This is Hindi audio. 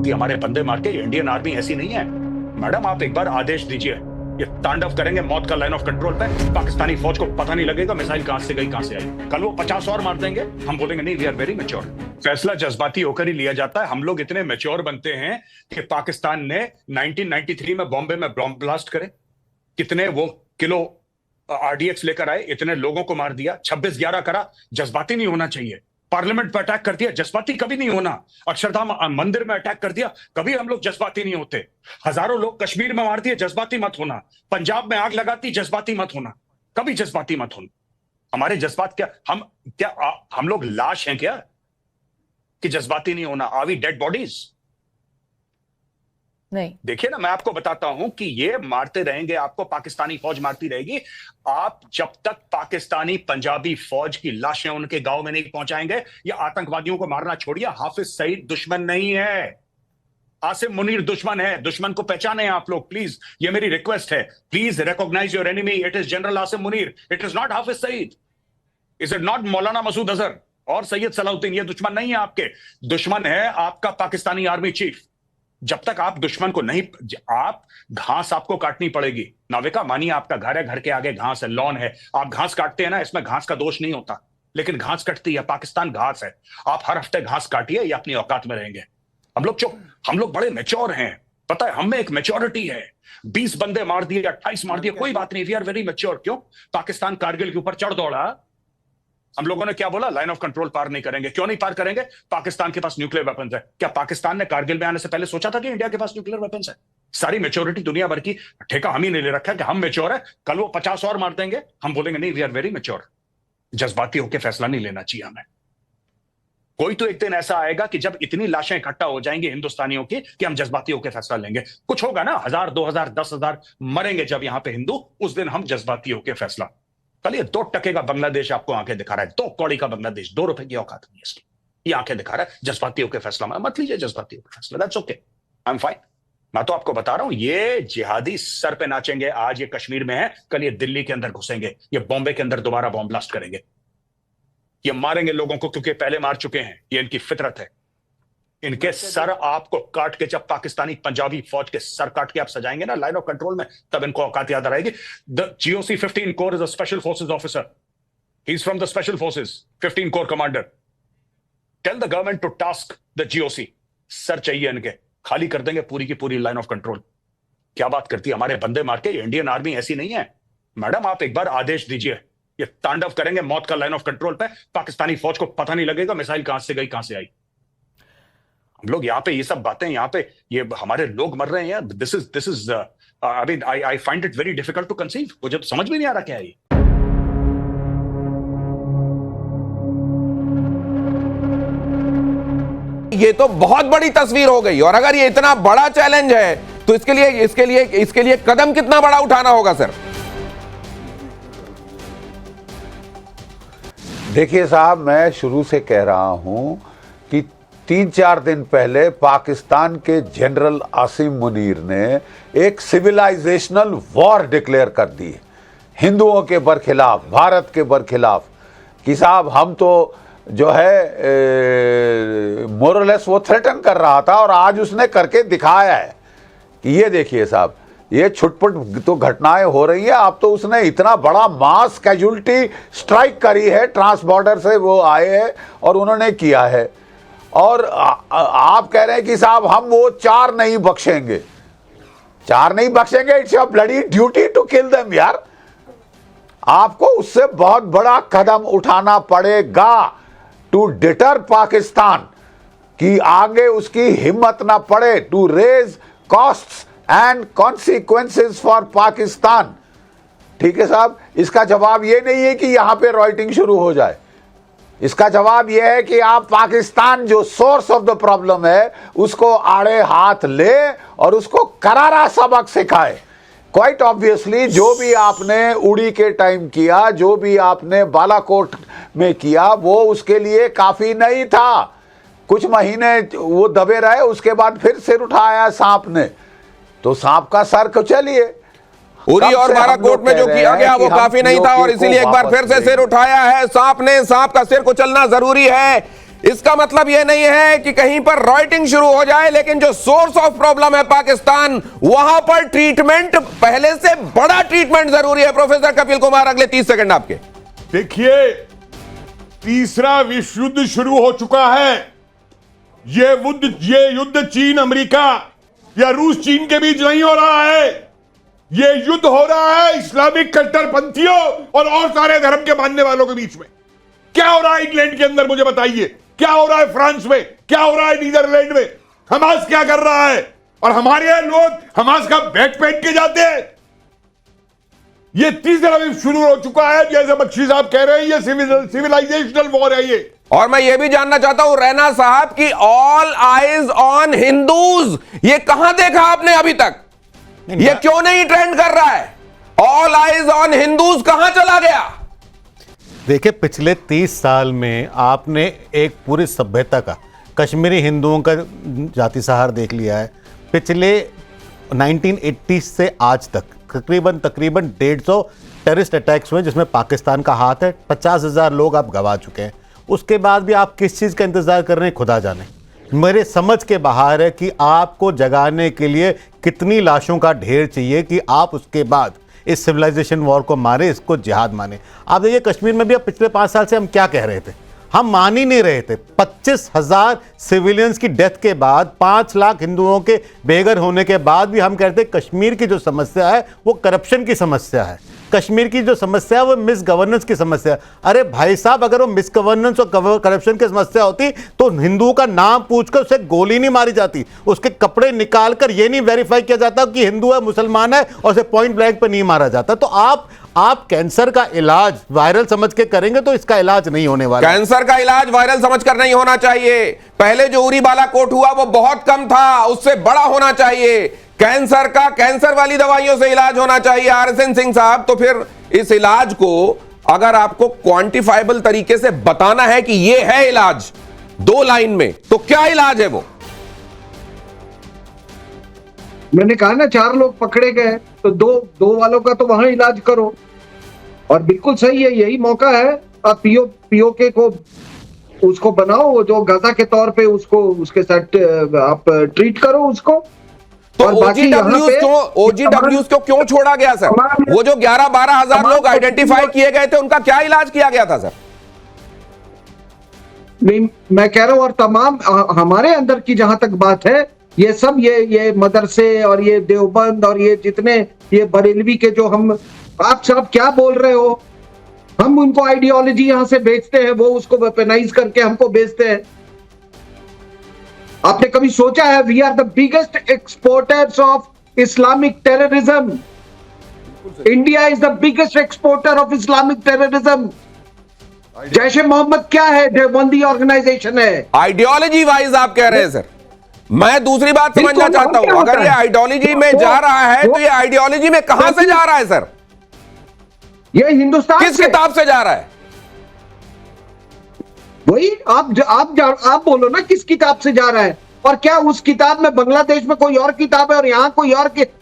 कि हमारे बंदे मार के, इंडियन आर्मी ऐसी नहीं है मैडम। आप एक बार आदेश दीजिए, ये तांडव करेंगे मौत का लाइन ऑफ कंट्रोल पे। पाकिस्तानी फौज को पता नहीं लगेगा मिसाइल कहां से गई कहां से आई। कल वो 50 और मार देंगे, हम बोलेंगे नहीं, वी आर वेरी मैच्योर। फैसला जज्बाती होकर ही लिया जाता है। हम लोग इतने मैच्योर बनते हैं कि पाकिस्तान ने 1993 में बॉम्बे में बॉम्ब ब्लास्ट करे, कितने वो किलो आरडीएक्स लेकर आए, इतने लोगों को मार दिया, 26/11 करा। जज्बाती नहीं होना चाहिए। पार्लियामेंट पर अटैक कर दिया, जज्बाती कभी नहीं होना। अक्षरधाम मंदिर में अटैक कर दिया, कभी हम लोग जज्बाती नहीं होते। हजारों लोग कश्मीर में मार दिए, जज्बाती मत होना। पंजाब में आग लगाती, जज्बाती मत होना, कभी जज्बाती मत होना। हमारे जज्बात क्या हम लोग लाश हैं क्या कि जज्बाती नहीं होना? Are we dead bodies? नहीं। देखिए ना, मैं आपको बताता हूं कि ये मारते रहेंगे आपको, पाकिस्तानी फौज मारती रहेगी। आप जब तक पाकिस्तानी पंजाबी फौज की लाशें उनके गांव में नहीं पहुंचाएंगे, या आतंकवादियों को मारना छोड़िए, हाफिज सईद दुश्मन नहीं है, आसिम मुनीर दुश्मन है। दुश्मन को पहचाने आप लोग प्लीज, ये मेरी रिक्वेस्ट है। Please recognise your enemy. It is general Asim Munir, it is not Hafiz Saeed, is it not Maulana Masood Azhar और सैयद सलाउद्दीन। ये दुश्मन नहीं है आपके, दुश्मन है आपका पाकिस्तानी आर्मी चीफ। जब तक आप दुश्मन को नहीं, आप घास आपको काटनी पड़ेगी। नाविका मानिए, आपका घर है, घर के आगे घास है, लॉन है, आप घास काटते हैं ना, इसमें घास का दोष नहीं होता, लेकिन घास कटती है। पाकिस्तान घास है, आप हर हफ्ते घास काटिए, या अपनी औकात में रहेंगे। हम लोग चुप, हम लोग बड़े मैच्योर हैं, पता है, हम में एक मैच्योरिटी है। 20 बंदे मार दिए, 28 मार दिए, कोई बात नहीं, वी आर वेरी मैच्योर। क्यों? पाकिस्तान कारगिल के ऊपर चढ़ दौड़ा, हम लोगों ने क्या बोला? लाइन ऑफ कंट्रोल पार नहीं करेंगे। क्यों नहीं पार करेंगे? पाकिस्तान के पास न्यूक्लियर वेपन्स है। क्या पाकिस्तान ने कारगिल में आने से पहले सोचा था कि इंडिया के पास न्यूक्लियर वेपन्स है? सारी मैच्योरिटी दुनिया भर की ठेका हम ही नहीं ले रखा है कि हम मैच्योर है। कल वो 50 और मार देंगे, हम बोलेंगे नहीं, वी आर वेरी मैच्योर। जज्बाती होकर फैसला नहीं लेना चाहिए हमें। कोई तो एक दिन ऐसा आएगा कि जब इतनी लाशें इकट्ठा हो जाएंगी हिंदुस्तानियों की कि हम जज्बाती होकर फैसला लेंगे। कुछ होगा ना, 1000, 2000, 10,000 मरेंगे जब यहां पे हिंदू, उस दिन हम जज्बाती होकर फैसला। कल ये 2 टके का बांग्लादेश आपको आंखें दिखा रहा है, 2 कौड़ी का बांग्लादेश, 2 रुपए की औकात नहीं है इसकी, ये आंखें दिखा रहा है। जज्बाती होकर फैसला मत लीजिए, जज्बाती होकर फैसला, that's okay, I am fine. मैं तो आपको बता रहा हूं, ये जिहादी सर पे नाचेंगे। आज ये कश्मीर में है, कल ये दिल्ली के अंदर घुसेंगे, ये बॉम्बे के अंदर दोबारा बॉम्ब ब्लास्ट करेंगे, ये मारेंगे लोगों को, क्योंकि पहले मार चुके हैं, ये इनकी फितरत है। इनके सर आपको काट के, जब पाकिस्तानी पंजाबी फौज के सर काट के आप सजाएंगे ना लाइन ऑफ कंट्रोल में, तब इनको औकात याद आएगी। The GOC 15 corps is a special forces officer, he is from the special forces, 15 corps commander. Tell the government to task the GOC, sir चाहिए इनके, खाली कर देंगे पूरी की पूरी लाइन ऑफ कंट्रोल। क्या बात करती है, हमारे बंदे मार के, इंडियन आर्मी ऐसी नहीं है मैडम। आप एक बार आदेश दीजिए, ये तांडव करेंगे मौत का लाइन ऑफ कंट्रोल पे। पाकिस्तानी फौज को पता नहीं लगेगा मिसाइल कहां से गई कहां से आई। हम लोग यहाँ पे ये सब बातें, यहाँ पे ये हमारे लोग मर रहे हैं यार। This is I mean I find it very difficult to conceive. मुझे तो समझ में नहीं आ रहा क्या है ये तो बहुत बड़ी तस्वीर हो गई। और अगर ये इतना बड़ा चैलेंज है तो इसके लिए कदम कितना बड़ा उठाना होगा सर? देखिए साहब, मैं शुरू से कह रहा हूं कि 3-4 दिन पहले पाकिस्तान के जनरल आसिम मुनीर ने एक सिविलाइजेशनल वॉर डिक्लेयर कर दी हिंदुओं के बरखिलाफ, भारत के बरखिलाफ, कि साहब हम तो जो है मोरलेस वो थ्रेटन कर रहा था, और आज उसने करके दिखाया है कि ये देखिए साहब, ये छुटपुट तो घटनाएं हो रही है। अब तो उसने इतना बड़ा मास कैजुअल्टी स्ट्राइक करी है, ट्रांस बॉर्डर से वो आए हैं और उन्होंने किया है। और आप कह रहे हैं कि साहब हम वो 4 नहीं बख्शेंगे, 4 नहीं बख्शेंगे। It's your bloody duty to kill them यार। आपको उससे बहुत बड़ा कदम उठाना पड़ेगा टू डिटर पाकिस्तान, कि आगे उसकी हिम्मत ना पड़े, to raise costs and consequences for Pakistan. ठीक है साहब, इसका जवाब ये नहीं है कि यहां पे रॉयटिंग शुरू हो जाए। इसका जवाब यह है कि आप पाकिस्तान जो सोर्स ऑफ द प्रॉब्लम है उसको आड़े हाथ ले और उसको करारा सबक सिखाए। क्वाइट ऑब्वियसली जो भी आपने उड़ी के टाइम किया, जो भी आपने बालाकोट में किया, वो उसके लिए काफी नहीं था। कुछ महीने वो दबे रहे, उसके बाद फिर सिर उठाया सांप ने, तो सांप का सर कुचलिए। उरी और बालाकोट में जो किया गया वो काफी नहीं था, और इसीलिए एक बार फिर से सिर उठाया है सांप ने। सांप का सिर कुचलना जरूरी है। इसका मतलब यह नहीं है कि कहीं पर रॉयटिंग शुरू हो जाए, लेकिन जो सोर्स ऑफ प्रॉब्लम है पाकिस्तान, वहां पर ट्रीटमेंट, पहले से बड़ा ट्रीटमेंट जरूरी है। प्रोफेसर कपिल कुमार, अगले 30 सेकंड आपके। देखिए, तीसरा विश्व युद्ध शुरू हो चुका है। ये युद्ध चीन अमेरिका या रूस चीन के बीच नहीं हो रहा है। ये युद्ध हो रहा है इस्लामिक कट्टरपंथियों और सारे धर्म के मानने वालों के बीच में। क्या हो रहा है इंग्लैंड के अंदर, मुझे बताइए। क्या हो रहा है फ्रांस में, क्या हो रहा है नीदरलैंड में। हमास क्या कर रहा है, और हमारे यहां लोग हमास का बैग पहन के जाते हैं। ये तीसरा विश्व शुरू हो चुका है, जैसे बख्शी साहब कह रहे हैं, ये सिविलाइजेशनल वॉर है ये। और मैं ये भी जानना चाहता हूं रैना साहब की ऑल आइज ऑन हिंदूज, ये कहां देखा आपने अभी तक? ये क्यों नहीं ट्रेंड कर रहा है? ऑल आइज ऑन हिंदूज कहां चला गया? देखिए, पिछले 30 साल में आपने एक पूरी सभ्यता का, कश्मीरी हिंदुओं का जाति सहार देख लिया है। पिछले 1980 से आज तक तकरीबन 150 टेररिस्ट अटैक्स हुए जिसमें पाकिस्तान का हाथ है। 50,000 लोग आप गंवा चुके हैं। उसके बाद भी आप किस चीज़ का इंतज़ार कर रहे हैं, खुदा जाने। मेरे समझ के बाहर है कि आपको जगाने के लिए कितनी लाशों का ढेर चाहिए कि आप उसके बाद इस सिविलाइजेशन वॉर को मारे, इसको जिहाद माने। आप देखिए, कश्मीर में भी अब पिछले 5 साल से हम क्या कह रहे थे, हम मान ही नहीं रहे थे। 25,000 सिविलियंस की डेथ के बाद, 5 लाख हिंदुओं के बेघर होने के बाद भी हम कहते हैं कश्मीर की जो समस्या है वो करप्शन की समस्या है। कश्मीर की जो समस्या है वो मिस गवर्नेंस की समस्या है। अरे भाई साहब, अगर वो मिस गवर्नेंस और करप्शन की समस्या होती तो हिंदुओं का नाम पूछकर उसे गोली नहीं मारी जाती, उसके कपड़े निकालकर ये नहीं वेरीफाई किया जाता कि हिंदू है मुसलमान है और उसे पॉइंट ब्लैंक पे नहीं मारा जाता। तो आप कैंसर का इलाज वायरल समझ के करेंगे तो इसका इलाज नहीं होने वाला। कैंसर का इलाज वायरल समझकर नहीं होना चाहिए। पहले जो उरी बालाकोट हुआ वो बहुत कम था, उससे बड़ा होना चाहिए। कैंसर का कैंसर वाली दवाइयों से इलाज होना चाहिए। आरएसएन सिंह साहब, तो फिर इस इलाज को अगर आपको क्वांटिफाइबल तरीके से बताना है कि ये है इलाज 2 लाइन में, तो क्या इलाज है वो? मैंने कहा ना, 4 लोग पकड़े गए तो दो वालों का तो वहां इलाज करो। और बिल्कुल सही है, यही मौका है। आप पीओके को उसको बनाओ, वो जो गाजा के तौर पे उसको उसके साथ आप ट्रीट करो उसको। तो ओजीडब्ल्यूज को क्यों छोड़ा गया सर? वो जो 11-12 हजार लोग आइडेंटिफाई किए गए थे, उनका क्या इलाज किया गया था सर? नहीं, मैं कह रहा हूं, और तमाम हमारे अंदर की जहां तक बात है, ये सब ये मदरसे और ये देवबंद और ये जितने ये बरेलवी के जो हम, आप सब क्या बोल रहे हो? हम उनको आइडियोलॉजी यहां से बेचते हैं, वो उसको वेपनाइज करके हमको बेचते हैं। आपने कभी सोचा है, we are the biggest exporters of Islamic terrorism. India is the biggest exporter of Islamic terrorism. Jaish e Mohammed क्या है? देवबंदी ऑर्गेनाइजेशन है। आइडियोलॉजी वाइज आप कह रहे हैं सर। मैं दूसरी बात समझना चाहता हूं, अगर ये आइडियोलॉजी में जा रहा है तो ये आइडियोलॉजी में कहां से जा रहा है सर? ये हिंदुस्तान किस किताब से जा रहा है? वही आप बोलो ना, किस किताब से जा रहा है? और क्या उस किताब में बांग्लादेश में कोई और किताब है और यहाँ कोई और